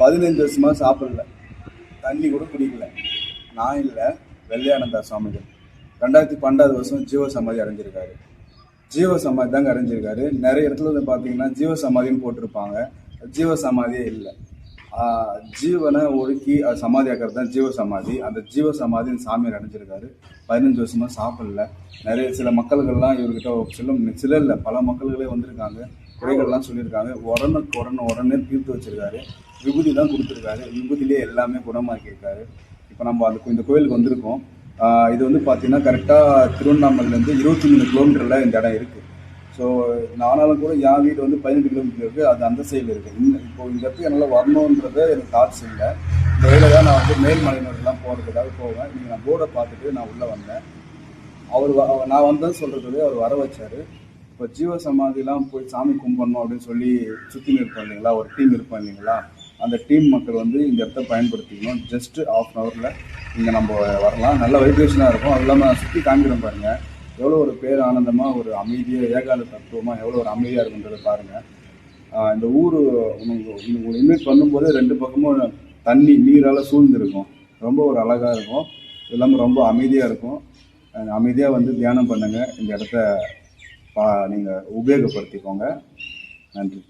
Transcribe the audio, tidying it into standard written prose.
15 வருஷமாக சாப்பிடல, தண்ணி கூட குடிக்கல. நான் இல்லை, வெள்ளையானந்தா சுவாமிகள் 2012 வருஷம் ஜீவ சமாதி அடைஞ்சிருக்காரு. ஜீவ சமாதி தாங்க அடைஞ்சிருக்காரு. நிறைய இடத்துல வந்து பார்த்தீங்கன்னா ஜீவ சமாதின்னு போட்டிருப்பாங்க, ஜீவ சமாதியே இல்லை. ஜீவனை ஒடுக்கி அது சமாதி ஆக்கிறது தான் ஜீவ சமாதி. அந்த ஜீவ சமாதின்னு சாமியார் அடைஞ்சிருக்காரு. 15 வருஷமாக சாப்பிடல. நிறைய சில மக்கள்கள்லாம் இவர்கிட்ட சில இல்லை, பல மக்கள்களே வந்திருக்காங்க, குறைகள்லாம் சொல்லியிருக்காங்க. உடனே தீர்த்து வச்சிருக்காரு. விபூதி தான் கொடுத்துருக்காரு. விபூதியிலே எல்லாமே குணமாக்கியிருக்காரு. இப்போ நம்ம இந்த கோயிலுக்கு வந்திருக்கோம். இது வந்து பார்த்தீங்கன்னா கரெக்டாக திருவண்ணாமலையிலேருந்து 23 கிலோமீட்டரில் இந்த இடம் இருக்குது. ஸோ நானாலும் கூட என் வீடு வந்து 18 கிலோமீட்டர் இருக்குது, அது அந்த சைடில் இருக்குது. இப்போது இந்த இடத்துக்கு என்னால் வரணுன்றது எனக்கு தாட்ஸ் இல்லை. இந்த வேலை தான் நான் வந்து மேல்மலையினர்லாம் போகிறதுக்காக போவேன். நீங்கள் நான் போர்டை பார்த்துட்டு நான் உள்ளே வந்தேன். நான் வந்தேன்னு சொல்கிறதுக்கு அவர் வர வச்சார். இப்போ ஜீவ சமாதிலாம் போய் சாமி கும்பிடணும் அப்படின்னு சொல்லி சுற்றி இருப்போம் இல்லைங்களா, ஒரு டீம் இருப்போம் இல்லைங்களா, அந்த டீம் மக்கள் வந்து இந்த இடத்த பயன்படுத்திக்கணும். ஜஸ்ட்டு ½ அன் ஹவரில் இங்கே நம்ம வரலாம். நல்ல வைப்ரேஷனாக இருக்கும். அது இல்லாமல் சுற்றி காமிக்கிறோம் பாருங்கள், எவ்வளோ ஒரு பேர் ஆனந்தமாக, ஒரு அமைதியாக, ஏகாந்த தத்துவமாக எவ்வளோ ஒரு அமைதியாக இருக்குன்றதை பாருங்கள். இந்த ஊர் உங்களுக்கு இன்வைட் பண்ணும்போது 2 பக்கமும் தண்ணி நீரால் சூழ்ந்துருக்கும். ரொம்ப ஒரு அழகாக இருக்கும். இது இல்லாமல் ரொம்ப அமைதியாக இருக்கும். அமைதியாக வந்து தியானம் பண்ணுங்கள். இந்த இடத்த நீங்கள் உபயோகப்படுத்திக்கோங்க. நன்றி.